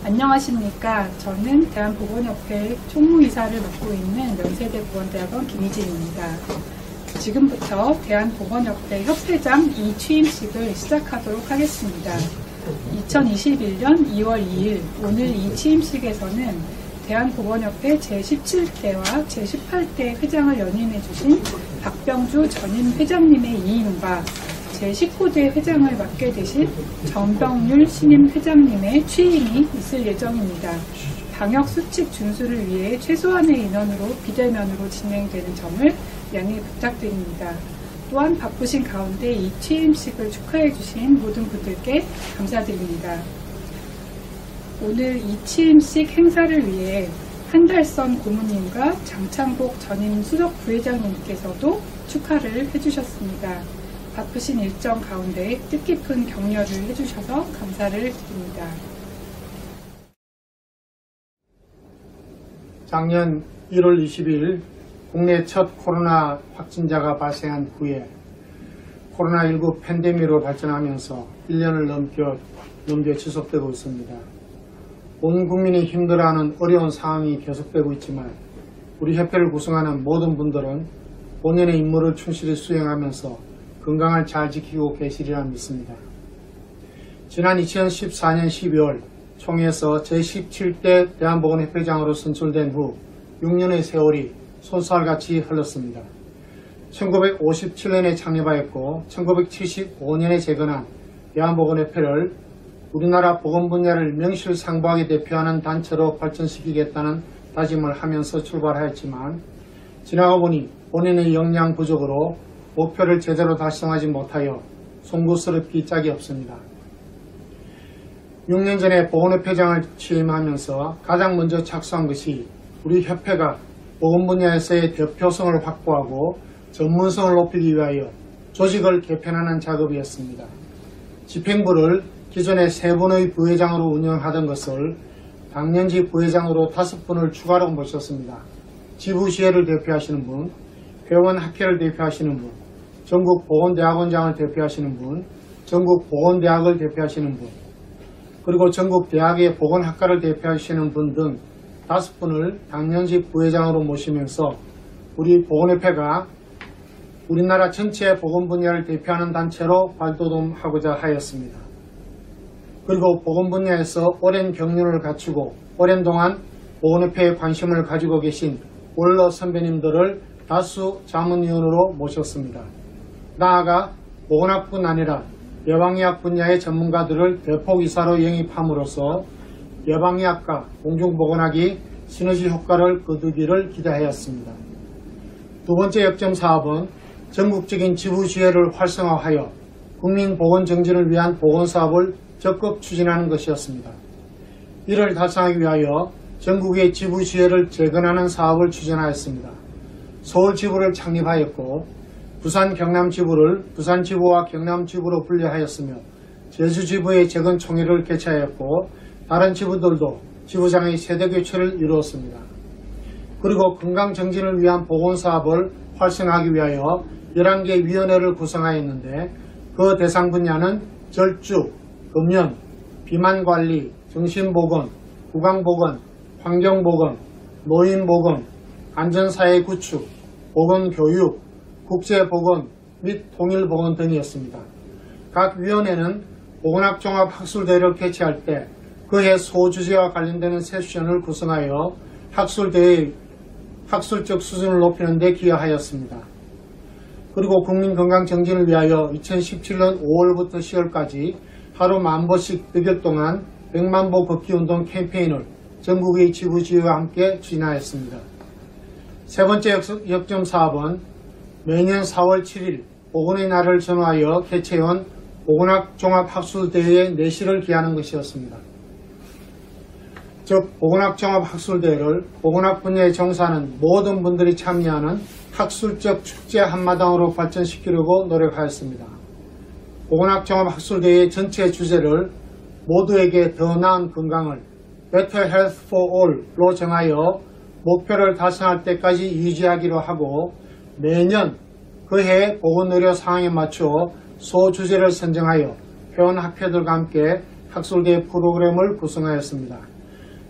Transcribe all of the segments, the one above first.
안녕하십니까. 저는 대한보건협회 총무이사를 맡고 있는 연세대 보건대학원 김희진입니다. 지금부터 대한보건협회 협회장 이취임식을 시작하도록 하겠습니다. 2021년 2월 2일 오늘 이 취임식에서는 대한보건협회 제17대와 제18대 회장을 연임해 주신 박병주 전임 회장님의 이임과 제19대 회장을 맡게 되신 정병률 신임 회장님의 취임이 있을 예정입니다. 방역수칙 준수를 위해 최소한의 인원으로 비대면으로 진행되는 점을 양해 부탁드립니다. 또한 바쁘신 가운데 이 취임식을 축하해 주신 모든 분들께 감사드립니다. 오늘 이 취임식 행사를 위해 한달선 고문님과 장창복 전임 수석 부회장님께서도 축하를 해주셨습니다. 바쁘신 일정 가운데 뜻깊은 격려를 해주셔서 감사를 드립니다. 작년 1월 20일 국내 첫 코로나 확진자가 발생한 후에 코로나19 팬데믹으로 발전하면서 1년을 넘겨 지속되고 있습니다. 온 국민이 힘들어하는 어려운 상황이 계속되고 있지만 우리 협회를 구성하는 모든 분들은 본연의 임무를 충실히 수행하면서 건강을 잘 지키고 계시리라 믿습니다. 지난 2014년 12월 총회에서 제17대 대한보건협회장으로 선출된 후 6년의 세월이 손살같이 흘렀습니다. 1957년에 창립하였고 1975년에 재건한 대한보건협회를 우리나라 보건 분야를 명실상부하게 대표하는 단체로 발전시키겠다는 다짐을 하면서 출발하였지만 지나가 보니 본인의 역량 부족으로 목표를 제대로 달성하지 못하여 송구스럽기 짝이 없습니다. 6년 전에 보건협회장을 취임하면서 가장 먼저 착수한 것이 우리 협회가 보건 분야에서의 대표성을 확보하고 전문성을 높이기 위하여 조직을 개편하는 작업이었습니다. 집행부를 기존에 3분의 부회장으로 운영하던 것을 당년지 부회장으로 5분을 추가로 모셨습니다. 지부시회를 대표하시는 분, 회원학회를 대표하시는 분, 전국보건대학원장을 대표하시는 분, 전국보건대학을 대표하시는 분, 그리고 전국대학의 보건학과를 대표하시는 분 등 5분을 당년지 부회장으로 모시면서 우리 보건협회가 우리나라 전체 보건 분야를 대표하는 단체로 발돋움하고자 하였습니다. 그리고 보건 분야에서 오랜 경륜을 갖추고 오랜 동안 보건협회에 관심을 가지고 계신 원로 선배님들을 다수 자문위원으로 모셨습니다. 나아가 보건학뿐 아니라 예방의학 분야의 전문가들을 대폭 이사로 영입함으로써 예방의학과 공중보건학이 시너지 효과를 거두기를 기대하였습니다. 두 번째 역점 사업은 전국적인 지부시회를 활성화하여 국민보건정진을 위한 보건사업을 적극 추진하는 것이었습니다. 이를 달성하기 위하여 전국의 지부시회를 재건하는 사업을 추진하였습니다. 서울지부를 창립하였고 부산 경남지부를 부산지부와 경남지부로 분리하였으며 제주지부의 재건 총회를 개최하였고 다른 지부들도 지부장의 세대교체를 이루었습니다. 그리고 건강정진을 위한 보건사업을 활성화하기 위하여 11개 위원회를 구성하였는데 그 대상 분야는 절주, 금연, 비만관리, 정신보건, 구강보건, 환경보건, 노인보건, 안전사회 구축, 보건교육, 국제보건 및 통일보건 등이었습니다. 각 위원회는 보건학 종합학술대회를 개최할 때 그해 소주제와 관련되는 세션을 구성하여 학술대회의 학술적 수준을 높이는 데 기여하였습니다. 그리고 국민건강정진을 위하여 2017년 5월부터 10월까지 하루 10,000보씩 100일 동안 100만보 걷기운동 캠페인을 전국의 지부지회와 함께 진행하였습니다. 세 번째 역점 사업은 매년 4월 7일 보건의 날을 전후하여 개최한 보건학 종합학술대회의 내실을 기하는 것이었습니다. 즉 보건학 종합학술대회를 보건학 분야에 종사하는 모든 분들이 참여하는 학술적 축제 한마당으로 발전시키려고 노력하였습니다. 보건학 종합학술대회 전체 주제를 모두에게 더 나은 건강을 Better Health for All로 정하여 목표를 달성할 때까지 유지하기로 하고 매년 그해 보건의료 상황에 맞춰 소주제를 선정하여 회원학회들과 함께 학술대회 프로그램을 구성하였습니다.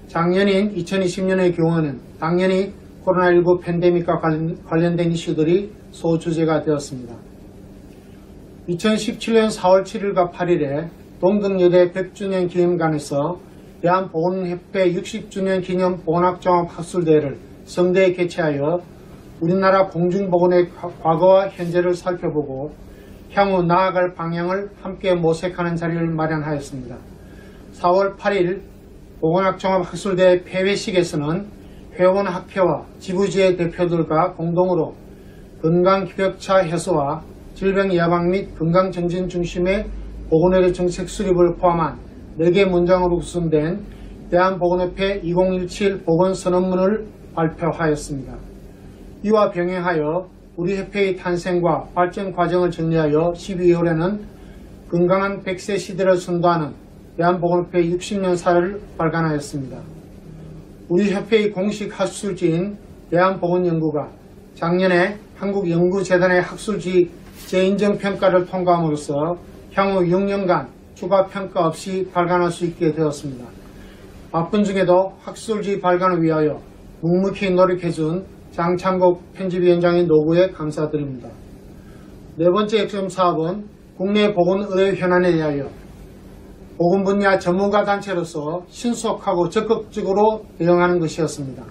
작년인 2020년의 경우는 당연히 코로나19 팬데믹과 관련된 이슈들이 소주제가 되었습니다. 2017년 4월 7일과 8일에 동덕여대 100주년 기념관에서 대한보건협회 60주년 기념 보건학종합학술대회를 성대에 개최하여 우리나라 공중보건의 과거와 현재를 살펴보고 향후 나아갈 방향을 함께 모색하는 자리를 마련하였습니다. 4월 8일 보건학종합학술대회 폐회식에서는 회원학회와 지부지회 대표들과 공동으로 건강기격차 해소와 질병 예방 및 건강정진 중심의 보건의료 정책 수립을 포함한 4개 문장으로 구성된 대한보건협회 2017 보건선언문을 발표하였습니다. 이와 병행하여 우리 협회의 탄생과 발전 과정을 정리하여 12월에는 건강한 100세 시대를 선도하는 대한보건협회 60년사를 발간하였습니다. 우리 협회의 공식 학술지인 대한보건연구가 작년에 한국연구재단의 학술지 재인정평가를 통과함으로써 향후 6년간 추가 평가 없이 발간할 수 있게 되었습니다. 바쁜 중에도 학술지 발간을 위하여 묵묵히 노력해준 장창국 편집위원장의 노고에 감사드립니다. 네 번째 핵심 사업은 국내 보건의료 현안에 대하여 보건 분야 전문가 단체로서 신속하고 적극적으로 대응하는 것이었습니다.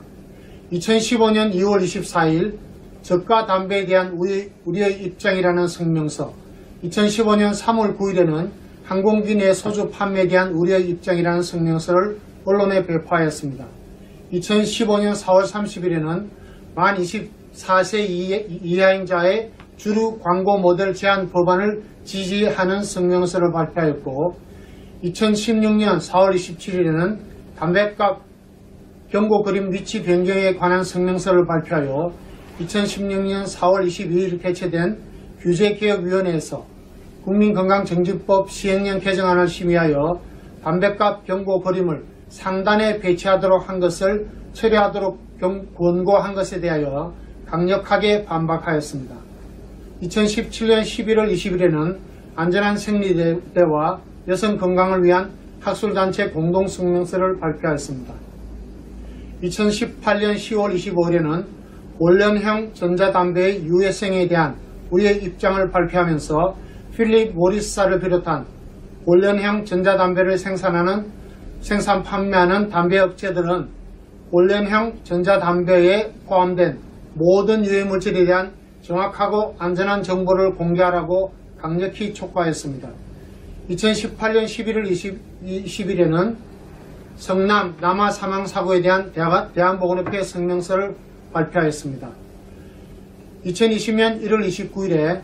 2015년 2월 24일 저가 담배에 대한 우리의 입장이라는 성명서, 2015년 3월 9일에는 항공기 내 소주 판매에 대한 우리의 입장이라는 성명서를 언론에 배포하였습니다. 2015년 4월 30일에는 만 24세 이하인 자의 주류 광고 모델 제한 법안을 지지하는 성명서를 발표하였고 2016년 4월 27일에는 담배값 경고 그림 위치 변경에 관한 성명서를 발표하여 2016년 4월 22일 개최된 규제개혁위원회에서 국민건강정진법 시행령 개정안을 심의하여 담배값 경고 그림을 상단에 배치하도록 한 것을 처리하도록 권고한 것에 대하여 강력하게 반박하였습니다. 2017년 11월 20일에는 안전한 생리대와 여성 건강을 위한 학술단체 공동성명서를 발표하였습니다. 2018년 10월 25일에는 원년형 전자담배의 유해성에 대한 우리의 입장을 발표하면서 필립 모리스사를 비롯한 원년형 전자담배를 생산 판매하는 담배업체들은 원년형 전자담배에 포함된 모든 유해물질에 대한 정확하고 안전한 정보를 공개하라고 강력히 촉구하였습니다. 2018년 11월 20일에는 성남 남아 사망사고에 대한 대한보건협회 성명서를 발표하였습니다. 2020년 1월 29일에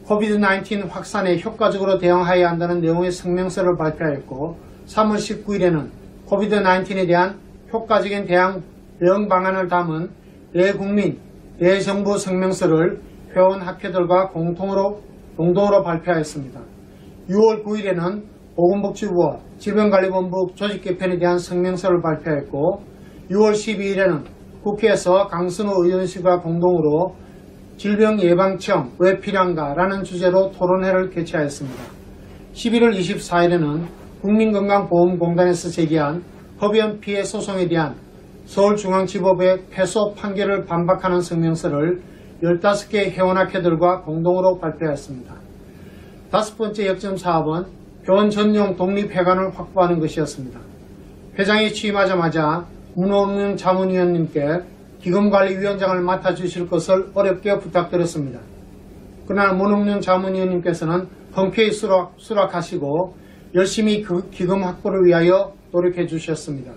COVID-19 확산에 효과적으로 대응하여야 한다는 내용의 성명서를 발표하였고 3월 19일에는 COVID-19에 대한 효과적인 대응 방안을 담은 대국민, 대정부 성명서를 회원 학회들과 공동으로 발표하였습니다. 6월 9일에는 보건복지부와 질병관리본부 조직 개편에 대한 성명서를 발표했고 6월 12일에는 국회에서 강선우 의원실과 공동으로 질병예방청 왜 필요한가 라는 주제로 토론회를 개최하였습니다. 11월 24일에는 국민건강보험공단에서 제기한 법연 피해 소송에 대한 서울중앙지법의 패소 판결을 반박하는 성명서를 15개 회원학회들과 공동으로 발표했습니다. 다섯 번째 역점 사업은 교원 전용 독립회관을 확보하는 것이었습니다. 회장이 취임하자마자 문홍윤 자문위원님께 기금관리위원장을 맡아주실 것을 어렵게 부탁드렸습니다. 그러나 문홍윤 자문위원님께서는 흔쾌히 수락하시고 열심히 그 기금 확보를 위하여 노력해 주셨습니다.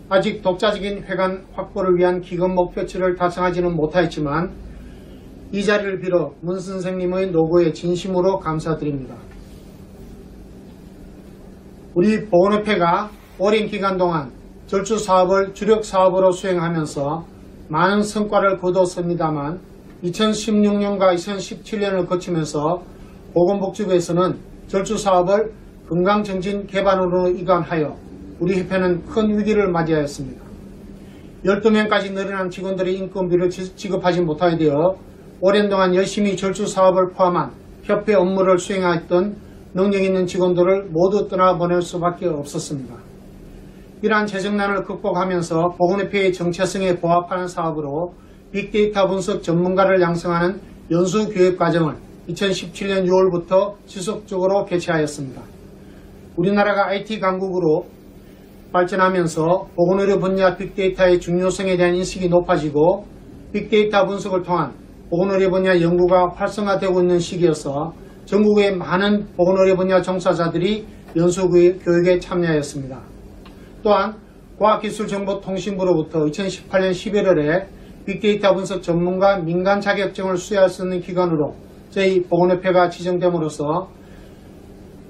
아직 독자적인 회관 확보를 위한 기금 목표치를 달성하지는 못하였지만 이 자리를 빌어 문 선생님의 노고에 진심으로 감사드립니다. 우리 보건협회가 오랜 기간 동안 절주 사업을 주력 사업으로 수행하면서 많은 성과를 거두었습니다만 2016년과 2017년을 거치면서 보건복지부에서는 절주 사업을 건강정진 개발으로 이관하여 우리 협회는 큰 위기를 맞이하였습니다. 12명까지 늘어난 직원들의 인건비를 지급하지 못하게 되어 오랜 동안 열심히 절주 사업을 포함한 협회 업무를 수행했던 능력 있는 직원들을 모두 떠나보낼 수밖에 없었습니다. 이러한 재정난을 극복하면서 보건협회의 정체성에 부합하는 사업으로 빅데이터 분석 전문가를 양성하는 연수교육과정을 2017년 6월부터 지속적으로 개최하였습니다. 우리나라가 IT 강국으로 발전하면서 보건의료 분야 빅데이터의 중요성에 대한 인식이 높아지고 빅데이터 분석을 통한 보건의료 분야 연구가 활성화되고 있는 시기여서 전국의 많은 보건의료 분야 종사자들이 연수교육에 참여하였습니다. 또한 과학기술정보통신부로부터 2018년 11월에 빅데이터 분석 전문가 민간 자격증을 수여할 수 있는 기관으로 저희 보건협회가 지정됨으로써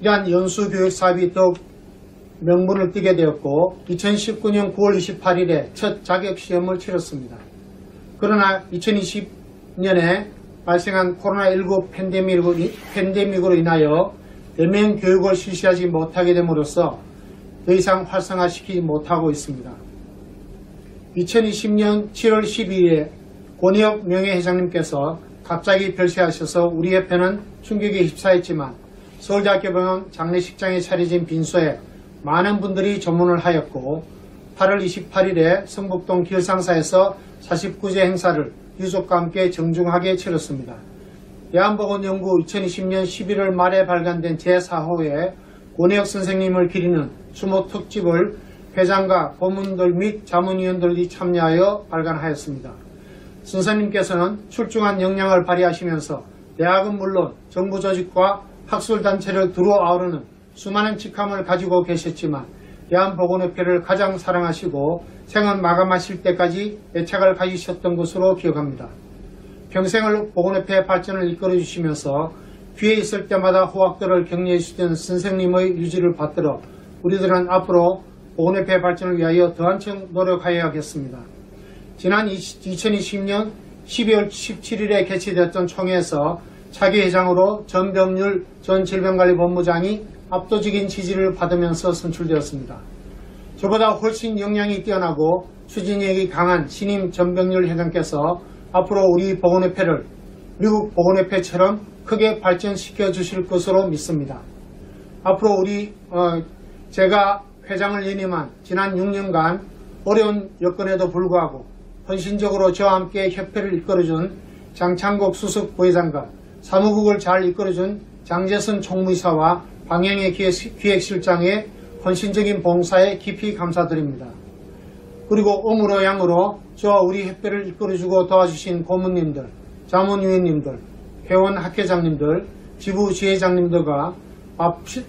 이러한 연수교육 사업이 더욱 명분을 띠게 되었고 2019년 9월 28일에 첫 자격시험을 치렀습니다. 그러나 2020년에 발생한 코로나19 팬데믹으로 인하여 대면 교육을 실시하지 못하게 됨으로써 더 이상 활성화시키지 못하고 있습니다. 2020년 7월 12일에 권희혁 명예회장님께서 갑자기 별세하셔서 우리 협회는 충격에 휩싸였지만 서울대학교병원 장례식장에 차려진 빈소에 많은 분들이 조문을 하였고 8월 28일에 성북동 길상사에서 49제 행사를 유족과 함께 정중하게 치렀습니다. 대한보건연구 2020년 11월 말에 발간된 제4호에 권혜혁 선생님을 기리는 추모 특집을 회장과 고문들 및 자문위원들이 참여하여 발간하였습니다. 선생님께서는 출중한 역량을 발휘하시면서 대학은 물론 정부 조직과 학술단체를 두루 아우르는 수많은 직함을 가지고 계셨지만 대한보건협회를 가장 사랑하시고 생을 마감하실 때까지 애착을 가지셨던 것으로 기억합니다. 평생을 보건협회 발전을 이끌어 주시면서 귀에 있을 때마다 후학들을 격려해 주시던 선생님의 유지를 받들어 우리들은 앞으로 보건협회 발전을 위하여 더 한층 노력하여야겠습니다. 지난 2020년 12월 17일에 개최되었던 총회에서 차기 회장으로 전병률 전 질병관리본부장이 압도적인 지지를 받으면서 선출되었습니다. 저보다 훨씬 역량이 뛰어나고 추진력이 강한 신임 전병률 회장께서 앞으로 우리 보건협회를 미국 보건협회처럼 크게 발전시켜 주실 것으로 믿습니다. 앞으로 제가 회장을 연임한 지난 6년간 어려운 여건에도 불구하고 헌신적으로 저와 함께 협회를 이끌어준 장창국 수석 부회장과 사무국을 잘 이끌어준 장재선 총무이사와 방영의 기획실장의 헌신적인 봉사에 깊이 감사드립니다. 그리고 음으로 양으로 저와 우리 협회를 이끌어주고 도와주신 고문님들, 자문위원님들, 회원 학회장님들, 지부 지회장님들과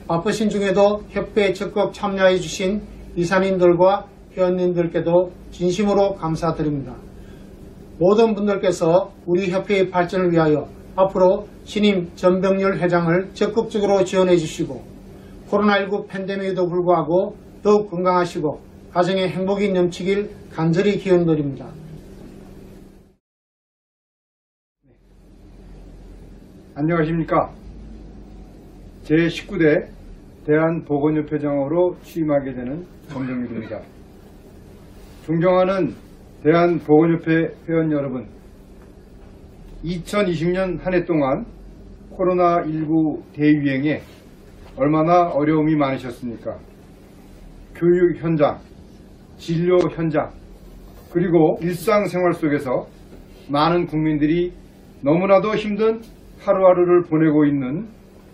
바쁘신 중에도 협회에 적극 참여해 주신 이사님들과 회원님들께도 진심으로 감사드립니다. 모든 분들께서 우리 협회의 발전을 위하여 앞으로 신임 전병률 회장을 적극적으로 지원해 주시고 코로나19 팬데믹에도 불구하고 더욱 건강하시고 가정에 행복이 넘치길 간절히 기원드립니다. 안녕하십니까. 제19대 대한보건협회장으로 취임하게 되는 정정률입니다. 존경하는 대한보건협회 회원 여러분, 2020년 한 해 동안 코로나19 대유행에 얼마나 어려움이 많으셨습니까? 교육 현장, 진료 현장, 그리고 일상생활 속에서 많은 국민들이 너무나도 힘든 하루하루를 보내고 있는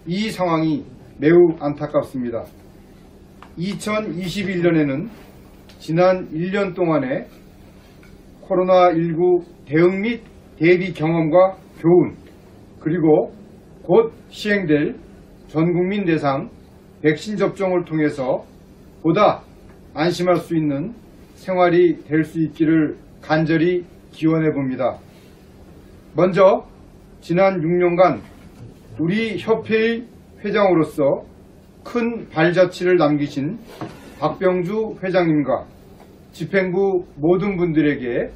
이 상황이 매우 안타깝습니다. 2021년에는 지난 1년 동안의 코로나19 대응 및 대비 경험과 교훈, 그리고 곧 시행될 전국민 대상 백신 접종을 통해서 보다 안심할 수 있는 생활이 될 수 있기를 간절히 기원해 봅니다. 먼저 지난 6년간 우리 협회의 회장으로서 큰 발자취를 남기신 박병주 회장님과 집행부 모든 분들에게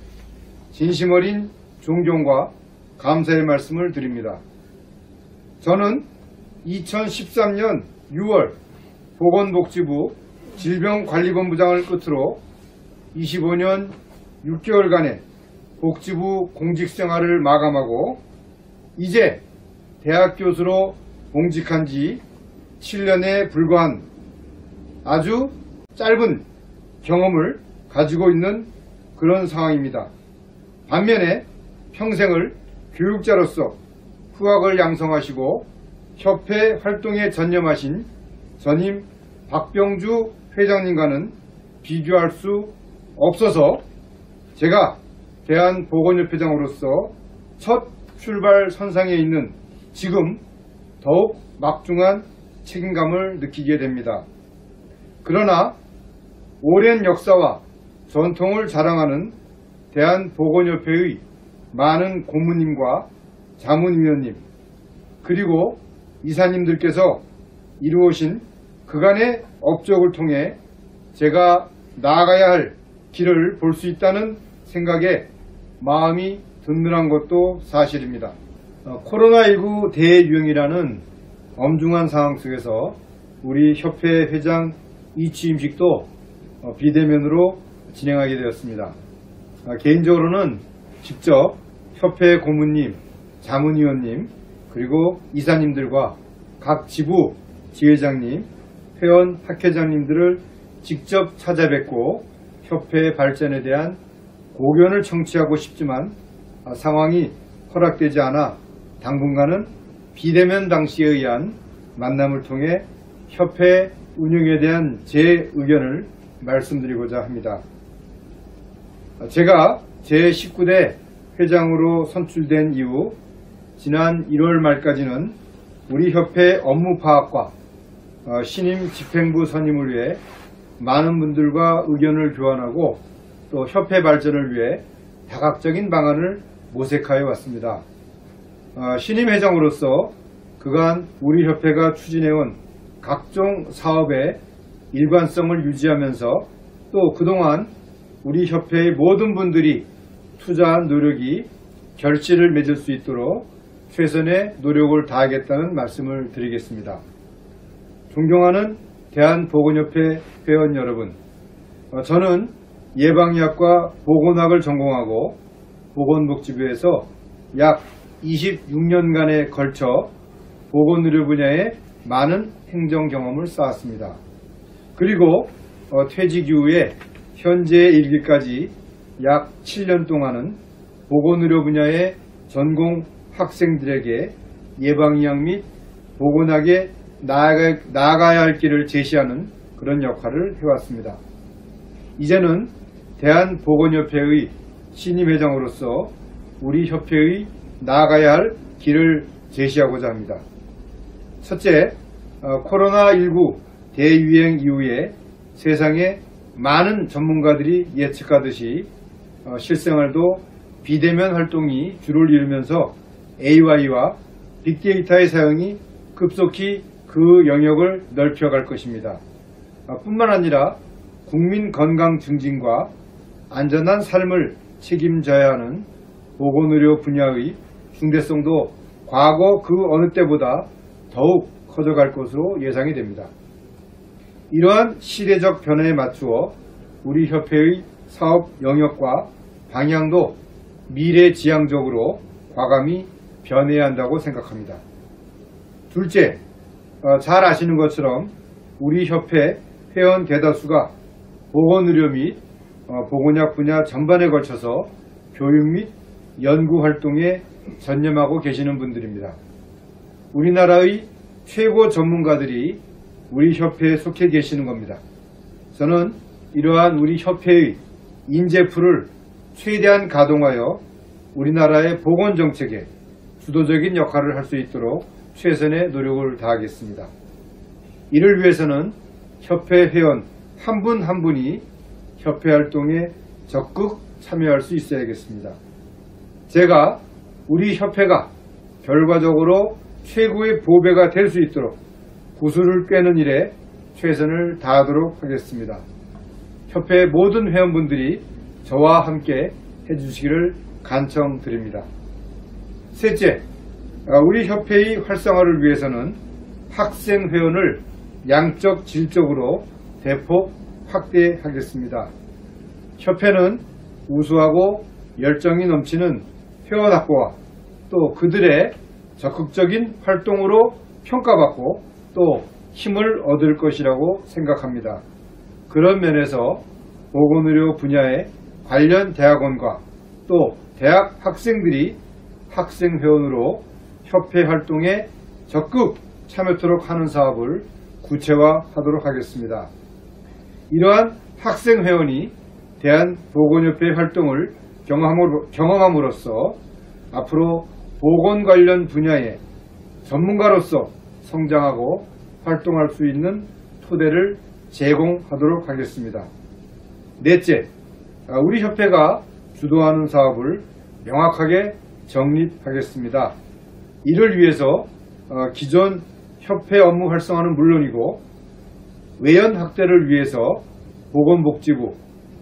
진심 어린 존경과 감사의 말씀을 드립니다. 저는 2013년 6월 보건복지부 질병관리본부장을 끝으로 25년 6개월간의 복지부 공직생활을 마감하고 이제 대학 교수로 봉직한 지 7년에 불과한 아주 짧은 경험을 가지고 있는 그런 상황입니다. 반면에 평생을 교육자로서 후학을 양성하시고 협회 활동에 전념하신 전임 박병주 회장님과는 비교할 수 없어서 제가 대한보건협회장으로서 첫 출발 선상에 있는 지금 더욱 막중한 책임감을 느끼게 됩니다. 그러나 오랜 역사와 전통을 자랑하는 대한보건협회의 많은 고문님과 자문위원님 그리고 이사님들께서 이루어진 그간의 업적을 통해 제가 나아가야 할 길을 볼 수 있다는 생각에 마음이 든든한 것도 사실입니다. 코로나19 대유행이라는 엄중한 상황 속에서 우리 협회 회장 이취임식도 비대면으로 진행하게 되었습니다. 개인적으로는 직접 협회 고문님, 자문위원님, 그리고 이사님들과 각 지부 지회장님, 회원 학회장님들을 직접 찾아뵙고 협회 발전에 대한 고견을 청취하고 싶지만 상황이 허락되지 않아 당분간은 비대면 방식에 의한 만남을 통해 협회 운영에 대한 제 의견을 말씀드리고자 합니다. 제가 제19대 회장으로 선출된 이후 지난 1월 말까지는 우리 협회 업무 파악과 신임 집행부 선임을 위해 많은 분들과 의견을 교환하고 또 협회 발전을 위해 다각적인 방안을 모색하여 왔습니다. 신임 회장으로서 그간 우리 협회가 추진해온 각종 사업의 일관성을 유지하면서 또 그동안 우리 협회의 모든 분들이 투자한 노력이 결실을 맺을 수 있도록 최선의 노력을 다하겠다는 말씀을 드리겠습니다. 존경하는 대한보건협회 회원 여러분, 저는 예방의학과 보건학을 전공하고 보건복지부에서 약 26년간에 걸쳐 보건의료 분야에 많은 행정 경험을 쌓았습니다. 그리고 퇴직 이후에 현재에 이르기까지 약 7년 동안은 보건의료 분야의 전공 학생들에게 예방의학 및 보건학에 나아가야 할 길을 제시하는 그런 역할을 해왔습니다. 이제는 대한보건협회의 신임 회장으로서 우리 협회의 나아가야 할 길을 제시하고자 합니다. 첫째, 코로나19 대유행 이후에 세상에 많은 전문가들이 예측하듯이 실생활도 비대면 활동이 주를 이루면서 AI와 빅데이터의 사용이 급속히 그 영역을 넓혀갈 것입니다. 뿐만 아니라 국민 건강 증진과 안전한 삶을 책임져야 하는 보건의료 분야의 중대성도 과거 그 어느 때보다 더욱 커져갈 것으로 예상이 됩니다. 이러한 시대적 변화에 맞추어 우리 협회의 사업 영역과 방향도 미래지향적으로 과감히 변해야 한다고 생각합니다. 둘째, 잘 아시는 것처럼 우리 협회 회원 대다수가 보건의료 및 보건약 분야 전반에 걸쳐서 교육 및 연구활동에 전념하고 계시는 분들입니다. 우리나라의 최고 전문가들이 우리 협회에 속해 계시는 겁니다. 저는 이러한 우리 협회의 인재풀을 최대한 가동하여 우리나라의 보건정책에 주도적인 역할을 할 수 있도록 최선의 노력을 다하겠습니다. 이를 위해서는 협회 회원 한 분 한 분이 협회 활동에 적극 참여할 수 있어야겠습니다. 제가 우리 협회가 결과적으로 최고의 보배가 될 수 있도록 구슬을 꿰는 일에 최선을 다하도록 하겠습니다. 협회 모든 회원분들이 저와 함께 해주시기를 간청드립니다. 셋째, 우리 협회의 활성화를 위해서는 학생 회원을 양적 질적으로 대폭 확대하겠습니다. 협회는 우수하고 열정이 넘치는 회원 확보와 또 그들의 적극적인 활동으로 평가받고 또 힘을 얻을 것이라고 생각합니다. 그런 면에서 보건의료 분야의 관련 대학원과 또 대학 학생들이 학생회원으로 협회 활동에 적극 참여토록 하는 사업을 구체화하도록 하겠습니다. 이러한 학생회원이 대한보건협회 활동을 경험함으로써 앞으로 보건 관련 분야의 전문가로서 성장하고 활동할 수 있는 토대를 제공하도록 하겠습니다. 넷째, 우리 협회가 주도하는 사업을 명확하게 정립하겠습니다. 이를 위해서 기존 협회 업무 활성화는 물론이고 외연 확대를 위해서 보건복지부,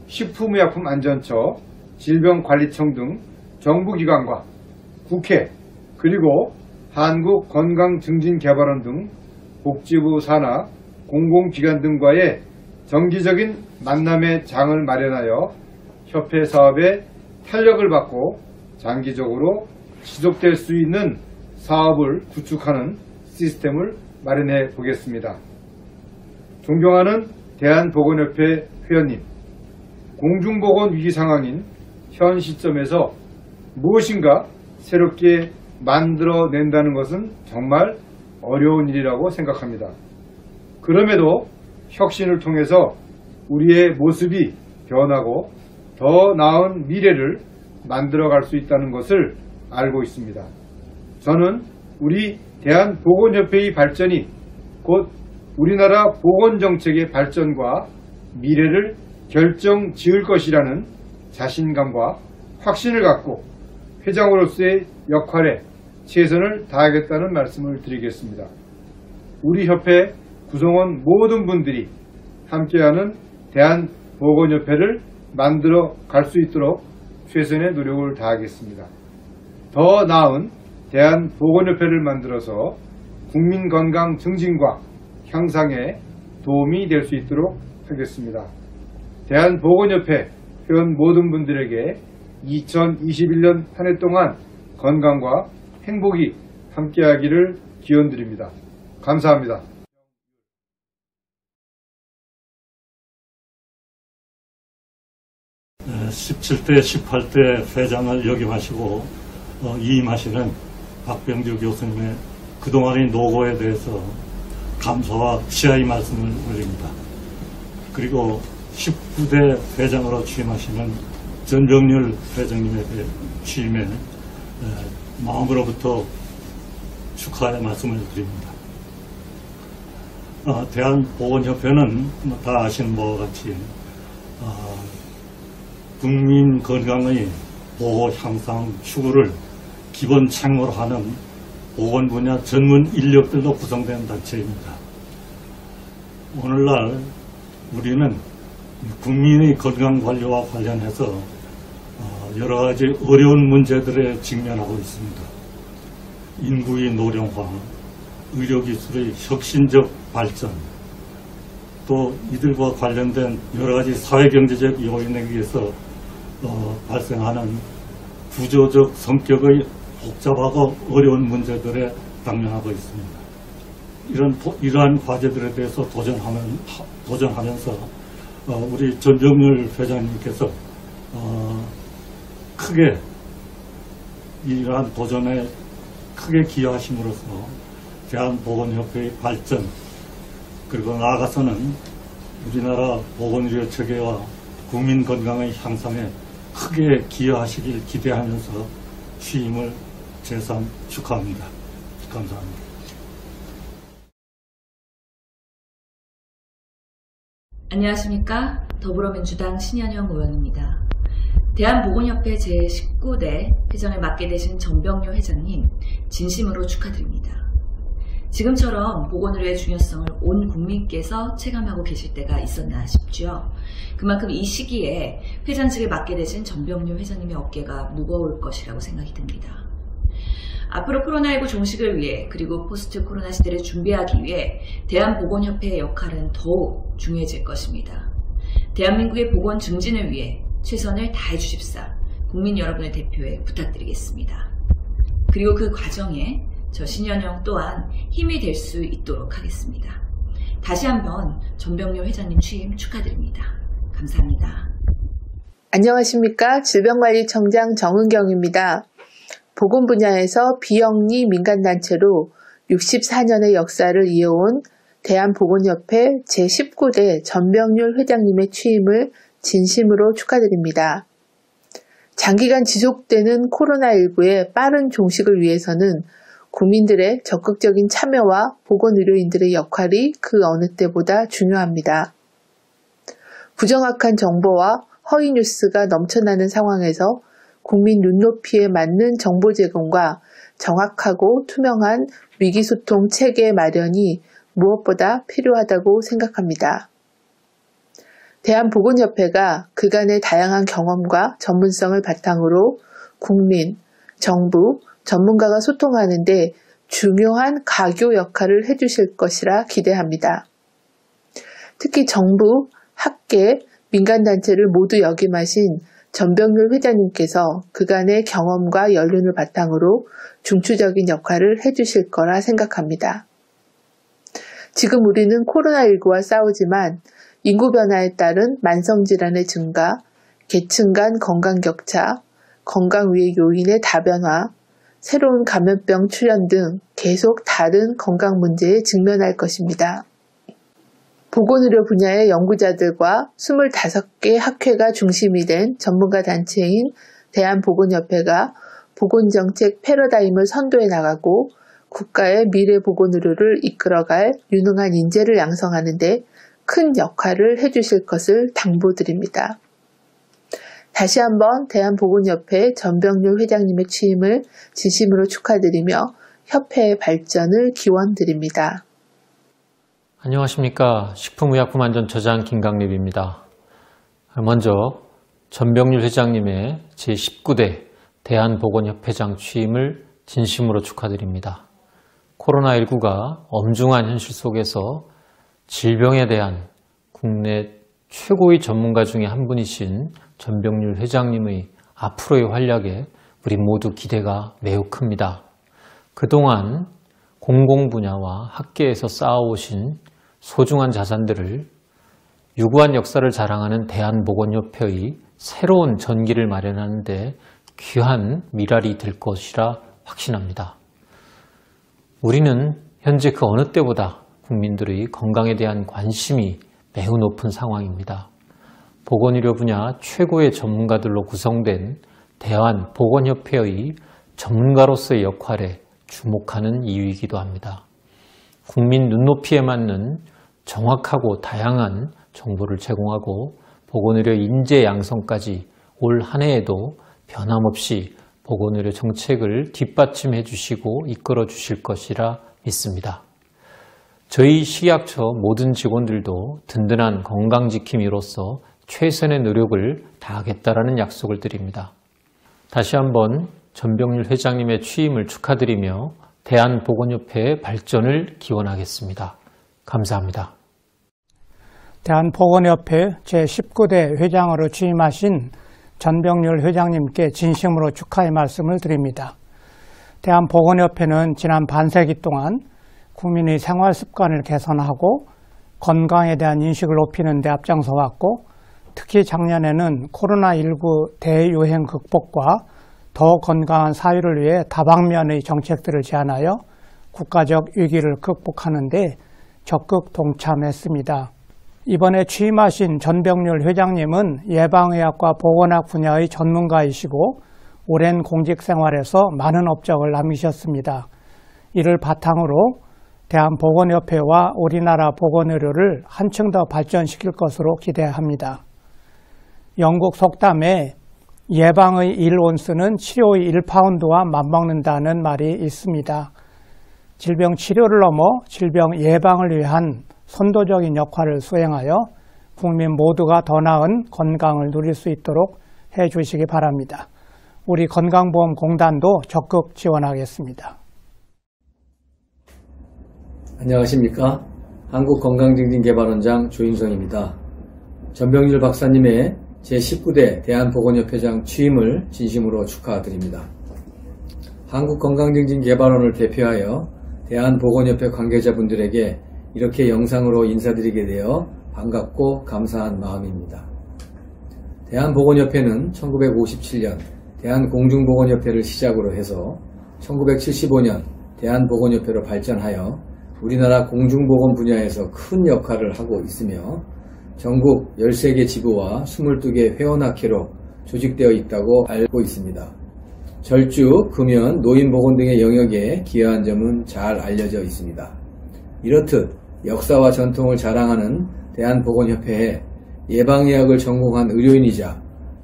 식품의약품안전처, 질병관리청 등 정부기관과 국회 그리고 한국건강증진개발원 등 복지부 산하 공공기관 등과의 정기적인 만남의 장을 마련하여 협회 사업에 탄력을 받고 장기적으로 지속될 수 있는 사업을 구축하는 시스템을 마련해 보겠습니다. 존경하는 대한보건협회 회원님, 공중보건 위기 상황인 현 시점에서 무엇인가 새롭게 만들어낸다는 것은 정말 어려운 일이라고 생각합니다. 그럼에도 혁신을 통해서 우리의 모습이 변하고 더 나은 미래를 만들어갈 수 있다는 것을 알고 있습니다. 저는 우리 대한보건협회의 발전이 곧 우리나라 보건정책의 발전과 미래를 결정지을 것이라는 자신감과 확신을 갖고 회장으로서의 역할에 최선을 다하겠다는 말씀을 드리겠습니다. 우리 협회 구성원 모든 분들이 함께하는 대한보건협회를 만들어 갈 수 있도록 최선의 노력을 다하겠습니다. 더 나은 대한보건협회를 만들어서 국민건강 증진과 향상에 도움이 될 수 있도록 하겠습니다. 대한보건협회 회원 모든 분들에게 2021년 한 해 동안 건강과 행복이 함께하기를 기원드립니다. 감사합니다. 네, 17대, 18대 회장을 역임하시고 이임하시는 박병주 교수님의 그동안의 노고에 대해서 감사와 시하의 말씀을 올립니다. 그리고 19대 회장으로 취임하시는 전병률 회장님의 취임에 마음으로부터 축하의 말씀을 드립니다. 대한보건협회는 다 아시는 바와 같이 국민 건강의 보호 향상 추구를 기본 책무로 하는 보건 분야 전문 인력들로 구성된 단체입니다. 오늘날 우리는 국민의 건강 관리와 관련해서 여러 가지 어려운 문제들에 직면하고 있습니다. 인구의 노령화, 의료기술의 혁신적 발전, 또 이들과 관련된 여러 가지 사회경제적 요인에 의해서 발생하는 구조적 성격의 복잡하고 어려운 문제들에 당면하고 있습니다. 이러한 과제들에 대해서 도전하면서 우리 전병률 회장님께서 크게 이러한 도전에 크게 기여하심으로써 대한보건협회의 발전 그리고 나아가서는 우리나라 보건의료 체계와 국민 건강의 향상에 크게 기여하시길 기대하면서 취임을 재산 축하합니다. 감사합니다. 안녕하십니까. 더불어민주당 신현영 의원입니다. 대한보건협회 제19대 회장을 맡게 되신 전병률 회장님 진심으로 축하드립니다. 지금처럼 보건의료의 중요성을 온 국민께서 체감하고 계실 때가 있었나 싶죠. 그만큼 이 시기에 회장직을 맡게 되신 전병률 회장님의 어깨가 무거울 것이라고 생각이 듭니다. 앞으로 코로나19 종식을 위해 그리고 포스트 코로나 시대를 준비하기 위해 대한보건협회의 역할은 더욱 중요해질 것입니다. 대한민국의 보건 증진을 위해 최선을 다해 주십사 국민 여러분의 대표에 부탁드리겠습니다. 그리고 그 과정에 저 신현영 또한 힘이 될 수 있도록 하겠습니다. 다시 한번 전병률 회장님 취임 축하드립니다. 감사합니다. 안녕하십니까. 질병관리청장 정은경입니다. 보건 분야에서 비영리 민간단체로 64년의 역사를 이어온 대한보건협회 제19대 전병률 회장님의 취임을 진심으로 축하드립니다. 장기간 지속되는 코로나19의 빠른 종식을 위해서는 국민들의 적극적인 참여와 보건의료인들의 역할이 그 어느 때보다 중요합니다. 부정확한 정보와 허위 뉴스가 넘쳐나는 상황에서 국민 눈높이에 맞는 정보 제공과 정확하고 투명한 위기소통 체계 마련이 무엇보다 필요하다고 생각합니다. 대한보건협회가 그간의 다양한 경험과 전문성을 바탕으로 국민, 정부, 전문가가 소통하는 데 중요한 가교 역할을 해주실 것이라 기대합니다. 특히 정부, 학계, 민간단체를 모두 역임하신 전병률 회장님께서 그간의 경험과 연륜을 바탕으로 중추적인 역할을 해주실 거라 생각합니다. 지금 우리는 코로나19와 싸우지만 인구 변화에 따른 만성질환의 증가, 계층 간 건강 격차, 건강 위의 요인의 다변화, 새로운 감염병 출현 등 계속 다른 건강 문제에 직면할 것입니다. 보건의료 분야의 연구자들과 25개 학회가 중심이 된 전문가 단체인 대한보건협회가 보건정책 패러다임을 선도해 나가고 국가의 미래 보건의료를 이끌어갈 유능한 인재를 양성하는 데 큰 역할을 해주실 것을 당부드립니다. 다시 한번 대한보건협회 전병률 회장님의 취임을 진심으로 축하드리며 협회의 발전을 기원드립니다. 안녕하십니까. 식품의약품안전처장 김강립입니다. 먼저 전병률 회장님의 제19대 대한보건협회장 취임을 진심으로 축하드립니다. 코로나19가 엄중한 현실 속에서 질병에 대한 국내 최고의 전문가 중에 한 분이신 전병률 회장님의 앞으로의 활약에 우리 모두 기대가 매우 큽니다. 그동안 공공 분야와 학계에서 쌓아오신 소중한 자산들을 유구한 역사를 자랑하는 대한보건협회의 새로운 전기를 마련하는 데 귀한 미랄이 될 것이라 확신합니다. 우리는 현재 그 어느 때보다 국민들의 건강에 대한 관심이 매우 높은 상황입니다. 보건의료 분야 최고의 전문가들로 구성된 대한보건협회의 전문가로서의 역할에 주목하는 이유이기도 합니다. 국민 눈높이에 맞는 정확하고 다양한 정보를 제공하고 보건의료 인재 양성까지 올 한 해에도 변함없이 보건의료 정책을 뒷받침해 주시고 이끌어 주실 것이라 믿습니다. 저희 식약처 모든 직원들도 든든한 건강지킴이로서 최선의 노력을 다하겠다라는 약속을 드립니다. 다시 한번 전병률 회장님의 취임을 축하드리며 대한보건협회의 발전을 기원하겠습니다. 감사합니다. 대한보건협회 제19대 회장으로 취임하신 전병률 회장님께 진심으로 축하의 말씀을 드립니다. 대한보건협회는 지난 반세기 동안 국민의 생활 습관을 개선하고 건강에 대한 인식을 높이는 데 앞장서 왔고, 특히 작년에는 코로나19 대유행 극복과 더 건강한 사회를 위해 다방면의 정책들을 제안하여 국가적 위기를 극복하는 데 적극 동참했습니다. 이번에 취임하신 전병률 회장님은 예방의학과 보건학 분야의 전문가이시고 오랜 공직 생활에서 많은 업적을 남기셨습니다. 이를 바탕으로 대한보건협회와 우리나라 보건의료를 한층 더 발전시킬 것으로 기대합니다. 영국 속담에 예방의 1온스는 치료의 1파운드와 맞먹는다는 말이 있습니다. 질병 치료를 넘어 질병 예방을 위한 선도적인 역할을 수행하여 국민 모두가 더 나은 건강을 누릴 수 있도록 해주시기 바랍니다. 우리 건강보험공단도 적극 지원하겠습니다. 안녕하십니까. 한국건강증진개발원장 조인성입니다. 전병률 박사님의 제19대 대한보건협회장 취임을 진심으로 축하드립니다. 한국건강증진개발원을 대표하여 대한보건협회 관계자분들에게 이렇게 영상으로 인사드리게 되어 반갑고 감사한 마음입니다. 대한보건협회는 1957년 대한공중보건협회를 시작으로 해서 1975년 대한보건협회로 발전하여 우리나라 공중보건 분야에서 큰 역할을 하고 있으며 전국 13개 지부와 22개 회원학회로 조직되어 있다고 알고 있습니다. 절주, 금연, 노인보건 등의 영역에 기여한 점은 잘 알려져 있습니다. 이렇듯 역사와 전통을 자랑하는 대한보건협회에 예방의학을 전공한 의료인이자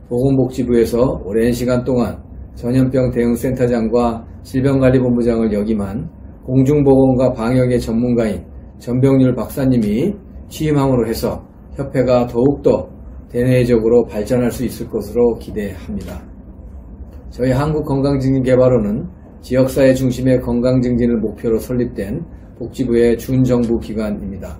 보건복지부에서 오랜 시간 동안 전염병 대응센터장과 질병관리본부장을 역임한 공중보건과 방역의 전문가인 전병률 박사님이 취임함으로 해서 협회가 더욱더 대내적으로 발전할 수 있을 것으로 기대합니다. 저희 한국건강증진개발원은 지역사회 중심의 건강증진을 목표로 설립된 복지부의 준정부기관입니다.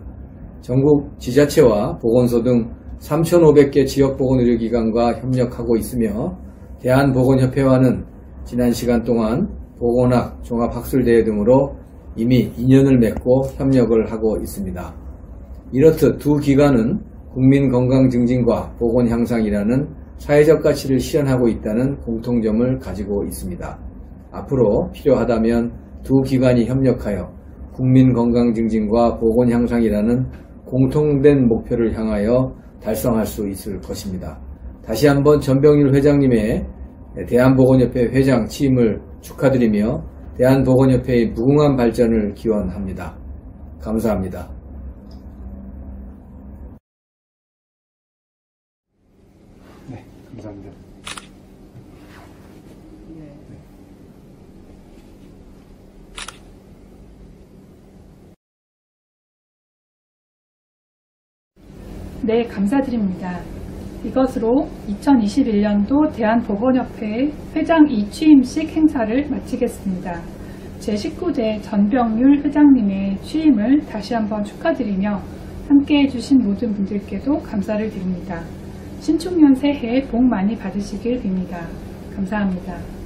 전국 지자체와 보건소 등 3,500개 지역보건의료기관과 협력하고 있으며 대한보건협회와는 지난 시간 동안 보건학, 종합학술대회 등으로 이미 인연을 맺고 협력을 하고 있습니다. 이렇듯 두 기관은 국민건강증진과 보건향상이라는 사회적 가치를 실현하고 있다는 공통점을 가지고 있습니다. 앞으로 필요하다면 두 기관이 협력하여 국민건강증진과 보건향상이라는 공통된 목표를 향하여 달성할 수 있을 것입니다. 다시 한번 전병률 회장님의 대한보건협회 회장 취임을 축하드리며 대한보건협회의 무궁한 발전을 기원합니다. 감사합니다. 네, 감사합니다. 네, 감사드립니다. 이것으로 2021년도 대한보건협회 회장 2취임식 행사를 마치겠습니다. 제19대 전병률 회장님의 취임을 다시 한번 축하드리며 함께해 주신 모든 분들께도 감사를 드립니다. 신축년 새해 복 많이 받으시길 빕니다. 감사합니다.